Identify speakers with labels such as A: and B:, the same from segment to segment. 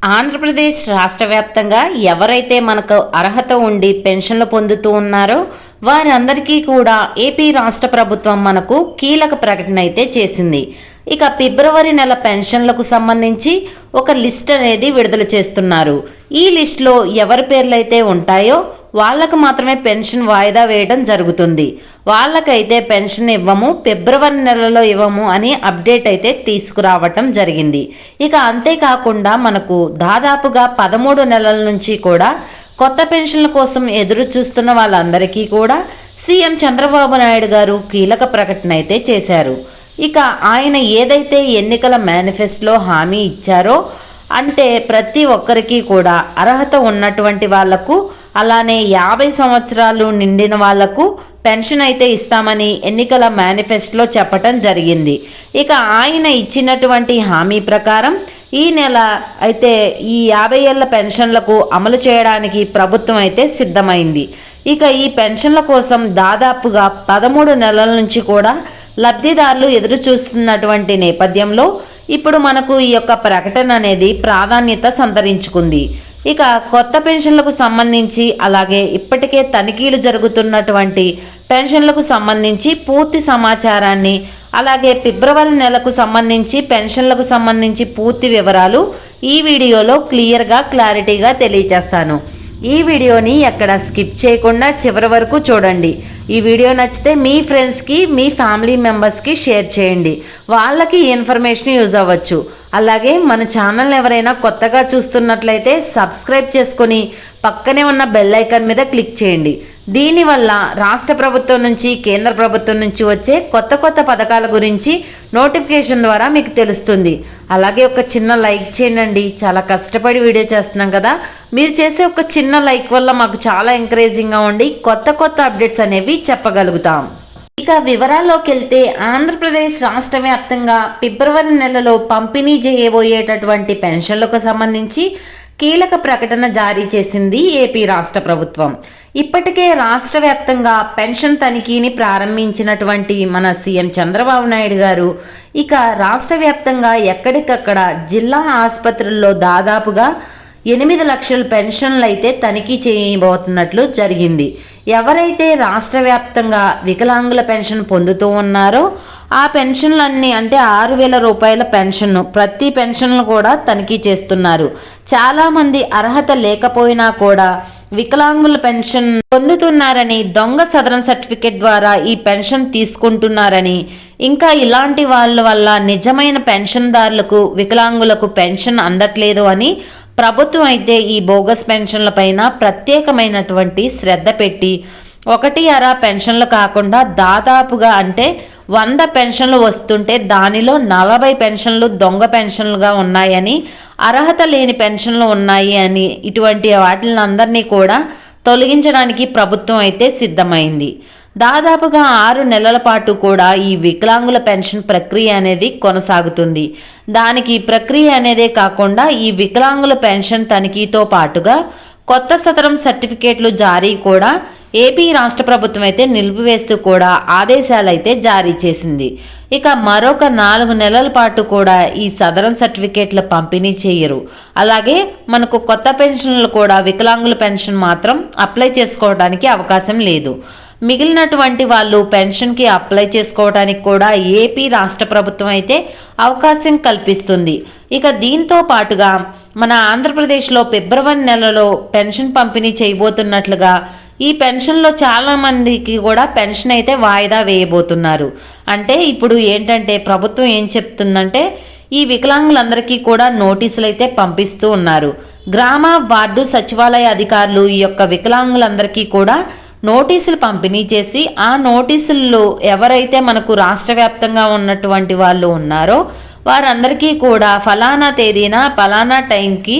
A: ఆంధ్రప్రదేశ్ రాష్ట్ర వ్యాప్తంగా ఎవరైతే మనకు అర్హత ఉండి పెన్షన్లు పొందుతూ ఉన్నారో వారందరికీ కూడా ఏపీ రాష్ట్ర ప్రభుత్వం మనకు కీలక ప్రకటన అయితే చేసింది. ఇక ఫిబ్రవరి నెల పెన్షన్లకు సంబంధించి ఒక లిస్ట్ అనేది విడుదల చేస్తున్నారు. ఈ లిస్టులో ఎవరి పేర్లైతే ఉంటాయో వాళ్ళకు మాత్రమే పెన్షన్ వాయిదా వేయడం జరుగుతుంది. వాళ్ళకైతే పెన్షన్ ఇవ్వము, ఫిబ్రవరి నెలలో ఇవ్వము అని అప్డేట్ అయితే తీసుకురావటం జరిగింది. ఇక అంతేకాకుండా మనకు దాదాపుగా 13 నెలల నుంచి కూడా కొత్త పెన్షన్ల కోసం ఎదురు చూస్తున్న వాళ్ళందరికీ కూడా సీఎం చంద్రబాబు నాయుడు గారు కీలక ప్రకటన అయితే చేశారు. ఇక ఆయన ఏదైతే ఎన్నికల మేనిఫెస్టోలో హామీ ఇచ్చారో అంటే ప్రతి ఒక్కరికి కూడా అర్హత ఉన్నటువంటి వాళ్లకు, అలానే 50 సంవత్సరాలు నిండిన వాళ్లకు పెన్షన్ అయితే ఇస్తామని ఎన్నికల మేనిఫెస్టోలో చెప్పటం జరిగింది. ఇక ఆయన ఇచ్చినటువంటి హామీ ప్రకారం ఈ నెల అయితే ఈ 50 ఏళ్ల పెన్షన్లకు అమలు చేయడానికి ప్రభుత్వం అయితే సిద్ధమైంది. ఇక ఈ పెన్షన్ల కోసం దాదాపుగా 13 నెలల నుంచి కూడా లబ్ధిదారులు ఎదురు చూస్తున్నటువంటి నేపథ్యంలో ఇప్పుడు మనకు ఈ యొక్క ప్రకటన అనేది ప్రాధాన్యత సంతరించుకుంది. ఇక కొత్త పెన్షన్లకు సంబంధించి అలాగే ఇప్పటికే తనిఖీలు జరుగుతున్నటువంటి పెన్షన్లకు సంబంధించి పూర్తి సమాచారాన్ని, అలాగే ఫిబ్రవరి నెలకు సంబంధించి పెన్షన్లకు సంబంధించి పూర్తి వివరాలు ఈ వీడియోలో క్లారిటీగా తెలియజేస్తాను. ఈ వీడియోని ఎక్కడ స్కిప్ చేయకుండా చివరి వరకు చూడండి. ఈ వీడియో నచ్చితే మీ ఫ్రెండ్స్కి, మీ ఫ్యామిలీ మెంబర్స్కి షేర్ చేయండి. వాళ్ళకి ఈ ఇన్ఫర్మేషన్ యూజ్ అవ్వచ్చు. అలాగే మన ఛానల్ ఎవరైనా కొత్తగా చూస్తున్నట్లయితే సబ్స్క్రైబ్ చేసుకొని పక్కనే ఉన్న బెల్ ఐకాన్ మీద క్లిక్ చేయండి. దీనివల్ల రాష్ట్ర ప్రభుత్వం నుంచి, కేంద్ర ప్రభుత్వం నుంచి వచ్చే కొత్త కొత్త పథకాల గురించి నోటిఫికేషన్ ద్వారా మీకు తెలుస్తుంది. అలాగే ఒక చిన్న లైక్ చేయండి. చాలా కష్టపడి వీడియో చేస్తున్నాం కదా, మీరు చేసే ఒక చిన్న లైక్ వల్ల మాకు చాలా ఎంకరేజింగ్గా ఉండి కొత్త కొత్త అప్డేట్స్ అనేవి చెప్పగలుగుతాం. ఇక వివరాల్లోకి వెళ్తే ఆంధ్రప్రదేశ్ రాష్ట్ర వ్యాప్తంగా ఫిబ్రవరి నెలలో పంపిణీ చేయబోయేటటువంటి పెన్షన్లకు సంబంధించి కీలక ప్రకటన జారీ చేసింది ఏపీ రాష్ట్ర ప్రభుత్వం. ఇప్పటికే రాష్ట్ర వ్యాప్తంగా పెన్షన్ తనిఖీని ప్రారంభించినటువంటి మన సీఎం చంద్రబాబు నాయుడు గారు ఇక రాష్ట్ర వ్యాప్తంగా ఎక్కడికక్కడ జిల్లా ఆసుపత్రుల్లో దాదాపుగా 8 లక్షల పెన్షన్లు అయితే తనిఖీ చేయబోతున్నట్లు జరిగింది. ఎవరైతే రాష్ట్ర వ్యాప్తంగా వికలాంగుల పెన్షన్ పొందుతూ ఉన్నారో ఆ పెన్షన్లన్నీ అంటే 6,000 రూపాయల పెన్షన్ను ప్రతి పెన్షన్లు కూడా తనిఖీ చేస్తున్నారు. చాలామంది అర్హత లేకపోయినా కూడా వికలాంగుల పెన్షన్ పొందుతున్నారని, దొంగ సదరన్ సర్టిఫికేట్ ద్వారా ఈ పెన్షన్ తీసుకుంటున్నారని, ఇంకా ఇలాంటి వాళ్ళ వల్ల నిజమైన పెన్షన్దారులకు, వికలాంగులకు పెన్షన్ అందట్లేదు అని ప్రభుత్వం అయితే ఈ బోగస్ పెన్షన్ల పైన ప్రత్యేకమైనటువంటి శ్రద్ధ పెట్టి 1 పెన్షన్లు కాకుండా దాదాపుగా అంటే 100 పెన్షన్లు వస్తుంటే దానిలో 40 పెన్షన్లు దొంగ పెన్షన్లుగా ఉన్నాయని, అర్హత లేని పెన్షన్లు ఉన్నాయి అని, ఇటువంటి వాటిని అందరినీ కూడా తొలగించడానికి ప్రభుత్వం అయితే సిద్ధమైంది. దాదాపుగా 6 నెలల పాటు కూడా ఈ వికలాంగుల పెన్షన్ ప్రక్రియ అనేది కొనసాగుతుంది. దానికి ప్రక్రియ అనేదే కాకుండా ఈ వికలాంగుల పెన్షన్ తనిఖీతో పాటుగా కొత్త సదరం సర్టిఫికేట్లు జారీ కూడా ఏపీ రాష్ట్ర ప్రభుత్వం అయితే నిలిపివేస్తూ కూడా ఆదేశాలు అయితే జారీ చేసింది. ఇక మరొక 4 నెలల పాటు కూడా ఈ సదరం సర్టిఫికేట్ల పంపిణీ చేయరు. అలాగే మనకు కొత్త పెన్షన్లు కూడా వికలాంగుల పెన్షన్ మాత్రం అప్లై చేసుకోవడానికి అవకాశం లేదు. మిగిలినటువంటి వాళ్ళు పెన్షన్కి అప్లై చేసుకోవడానికి కూడా ఏపీ రాష్ట్ర ప్రభుత్వం అయితే అవకాశం కల్పిస్తుంది. ఇక దీంతో పాటుగా మన ఆంధ్రప్రదేశ్లో ఫిబ్రవరి నెలలో పెన్షన్ పంపిణీ చేయబోతున్నట్లుగా ఈ పెన్షన్లో చాలామందికి కూడా పెన్షన్ అయితే వాయిదా వేయబోతున్నారు. అంటే ఇప్పుడు ఏంటంటే ప్రభుత్వం ఏం చెప్తుందంటే ఈ వికలాంగులందరికీ కూడా నోటీసులు అయితే పంపిస్తూ ఉన్నారు. గ్రామ, వార్డు, సచివాలయ అధికారులు ఈ యొక్క వికలాంగులందరికీ కూడా నోటీసులు పంపిణీ చేసి ఆ నోటీసుల్లో ఎవరైతే మనకు రాష్ట్ర వ్యాప్తంగా ఉన్నటువంటి వాళ్ళు ఉన్నారో వారందరికీ కూడా ఫలానా తేదీన ఫలానా టైంకి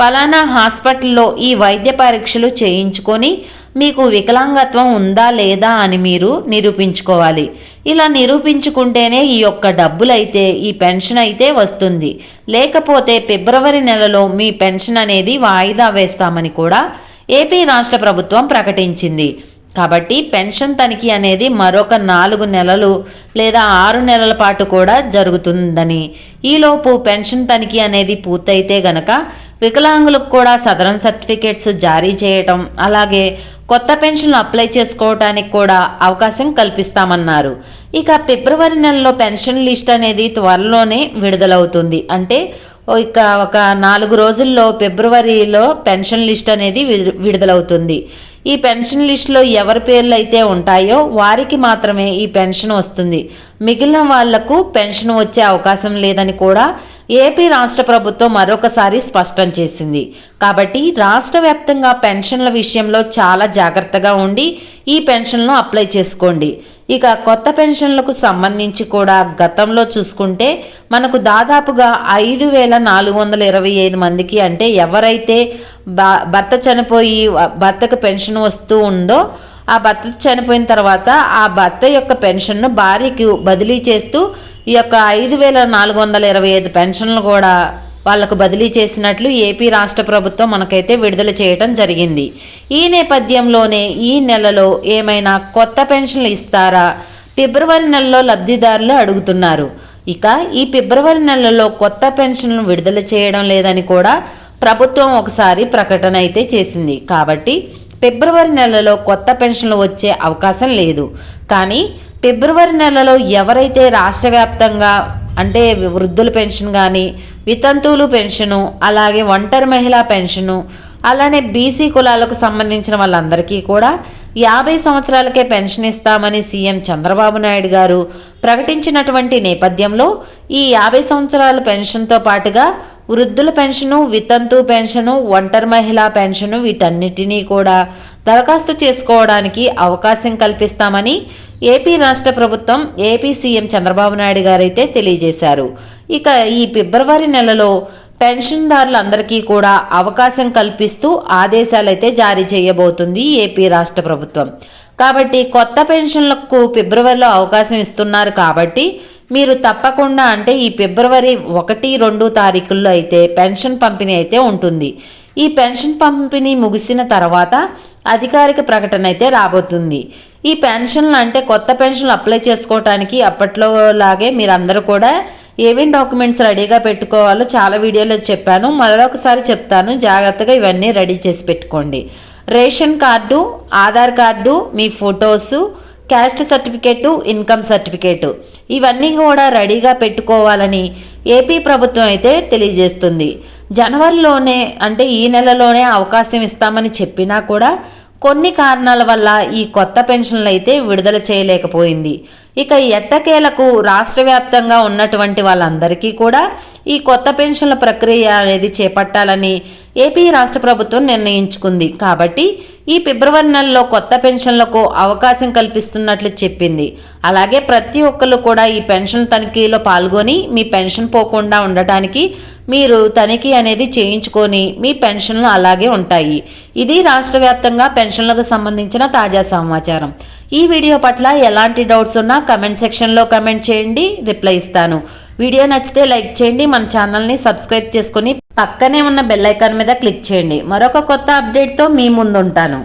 A: ఫలానా హాస్పిటల్లో ఈ వైద్య పరీక్షలు చేయించుకొని మీకు వికలాంగత్వం ఉందా లేదా అని మీరు నిరూపించుకోవాలి. ఇలా నిరూపించుకుంటేనే ఈ యొక్క డబ్బులైతే, ఈ పెన్షన్ అయితే వస్తుంది. లేకపోతే ఫిబ్రవరి నెలలో మీ పెన్షన్ అనేది వాయిదా వేస్తామని కూడా ఏపీ రాష్ట్ర ప్రభుత్వం ప్రకటించింది. కాబట్టి పెన్షన్ తనిఖీ అనేది మరొక 4 నెలలు లేదా 6 నెలల పాటు కూడా జరుగుతుందని, ఈలోపు పెన్షన్ తనిఖీ అనేది పూర్తయితే గనక వికలాంగులకు కూడా సదరన్ సర్టిఫికేట్స్ జారీ చేయటం, అలాగే కొత్త పెన్షన్లు అప్లై చేసుకోవటానికి కూడా అవకాశం కల్పిస్తామన్నారు. ఇక ఫిబ్రవరి నెలలో పెన్షన్ లిస్ట్ అనేది త్వరలోనే విడుదలవుతుంది. అంటే ఇక ఒక 4 రోజుల్లో ఫిబ్రవరిలో పెన్షన్ లిస్ట్ అనేది విడుదలవుతుంది. ఈ పెన్షన్ లిస్టులో ఎవరి పేర్లు అయితే ఉంటాయో వారికి మాత్రమే ఈ పెన్షన్ వస్తుంది. మిగిలిన వాళ్లకు పెన్షన్ వచ్చే అవకాశం లేదని కూడా ఏపీ రాష్ట్ర ప్రభుత్వం మరొకసారి స్పష్టం చేసింది. కాబట్టి రాష్ట్ర వ్యాప్తంగా పెన్షన్ల విషయంలో చాలా జాగ్రత్తగా ఉండి ఈ పెన్షన్లను అప్లై చేసుకోండి. ఇక కొత్త పెన్షన్లకు సంబంధించి కూడా గతంలో చూసుకుంటే మనకు దాదాపుగా 5,425 మందికి, అంటే ఎవరైతే భర్త చనిపోయి భర్తకు పెన్షన్ వస్తూ ఉందో ఆ భర్త చనిపోయిన తర్వాత ఆ భర్త యొక్క పెన్షన్ను భార్యకి బదిలీ చేస్తూ ఈ యొక్క 5,425 పెన్షన్లు కూడా వాళ్లకు బదిలీ చేసినట్లు ఏపీ రాష్ట్ర ప్రభుత్వం మనకైతే విడుదల చేయడం జరిగింది. ఈ నేపథ్యంలోనే ఈ నెలలో ఏమైనా కొత్త పెన్షన్లు ఇస్తారా, ఫిబ్రవరి నెలలో లబ్ధిదారులు అడుగుతున్నారు. ఇక ఈ ఫిబ్రవరి నెలలో కొత్త పెన్షన్లు విడుదల చేయడం లేదని కూడా ప్రభుత్వం ఒకసారి ప్రకటన అయితే చేసింది. కాబట్టి ఫిబ్రవరి నెలలో కొత్త పెన్షన్లు వచ్చే అవకాశం లేదు. కానీ ఫిబ్రవరి నెలలో ఎవరైతే రాష్ట్ర వ్యాప్తంగా అంటే వృద్ధుల పెన్షన్ కానీ, వితంతువులు పెన్షను, అలాగే ఒంటరి మహిళా పెన్షను, అలానే బీసీ కులాలకు సంబంధించిన వాళ్ళందరికీ కూడా 50 సంవత్సరాలకే పెన్షన్ ఇస్తామని సీఎం చంద్రబాబు నాయుడు గారు ప్రకటించినటువంటి నేపథ్యంలో ఈ 50 సంవత్సరాల పెన్షన్తో పాటుగా వృద్ధుల పెన్షను, వితంతు పెన్షను, ఒంటరి మహిళా పెన్షను వీటన్నిటినీ కూడా దరఖాస్తు చేసుకోవడానికి అవకాశం కల్పిస్తామని ఏపీ రాష్ట్ర ప్రభుత్వం, ఏపీ సీఎం చంద్రబాబు నాయుడు గారైతే తెలియజేశారు. ఇక ఈ ఫిబ్రవరి నెలలో పెన్షన్దారులందరికీ కూడా అవకాశం కల్పిస్తూ ఆదేశాలైతే జారీ చేయబోతుంది ఏపీ రాష్ట్ర ప్రభుత్వం. కాబట్టి కొత్త పెన్షన్లకు ఫిబ్రవరిలో అవకాశం ఇస్తున్నారు. కాబట్టి మీరు తప్పకుండా, అంటే ఈ ఫిబ్రవరి 1, 2 తారీఖుల్లో అయితే పెన్షన్ పంపిణీ అయితే ఉంటుంది. ఈ పెన్షన్ పంపిణీ ముగిసిన తర్వాత అధికారిక ప్రకటన అయితే రాబోతుంది. ఈ పెన్షన్లు అంటే కొత్త పెన్షన్లు అప్లై చేసుకోవడానికి అప్పట్లో లాగే మీరందరూ కూడా ఏమేం డాక్యుమెంట్స్ రెడీగా పెట్టుకోవాలో చాలా వీడియోలో చెప్పాను, మరొకసారి చెప్తాను. జాగ్రత్తగా ఇవన్నీ రెడీ చేసి పెట్టుకోండి. రేషన్ కార్డు, ఆధార్ కార్డు, మీ photos, caste certificate, income certificate ఇవన్నీ కూడా రెడీగా పెట్టుకోవాలని ఏపీ ప్రభుత్వం అయితే తెలియజేస్తుంది. జనవరిలోనే, అంటే ఈ నెలలోనే అవకాశం ఇస్తామని చెప్పినా కూడా కొన్ని కారణాల వల్ల ఈ కొత్త పెన్షన్లు అయితే విడుదల చేయలేకపోయింది. ఇక ఎట్టకేలకు రాష్ట్ర వ్యాప్తంగా ఉన్నటువంటి వాళ్ళందరికీ కూడా ఈ కొత్త పెన్షన్ల ప్రక్రియ అనేది చేపట్టాలని ఏపీ రాష్ట్ర ప్రభుత్వం నిర్ణయించుకుంది. కాబట్టి ఈ ఫిబ్రవరి నెలలో కొత్త పెన్షన్లకు అవకాశం కల్పిస్తున్నట్లు చెప్పింది. అలాగే ప్రతి ఒక్కరు కూడా ఈ పెన్షన్ తనిఖీలో పాల్గొని మీ పెన్షన్ పోకుండా ఉండటానికి మీరు తనిఖీ అనేది చేయించుకొని మీ పెన్షన్లు అలాగే ఉంటాయి. ఇది రాష్ట్ర వ్యాప్తంగా పెన్షన్లకు సంబంధించిన తాజా సమాచారం. ఈ వీడియో పట్ల ఎలాంటి డౌట్స్ ఉన్నా కమెంట్ సెక్షన్లో కమెంట్ చేయండి, రిప్లై ఇస్తాను. వీడియో నచ్చితే లైక్ చేయండి, మన ఛానల్ని సబ్స్క్రైబ్ చేసుకుని పక్కనే ఉన్న బెల్ ఐకాన్ మీద క్లిక్ చేయండి. మరొక కొత్త అప్డేట్తో మీ ముందుంటాను.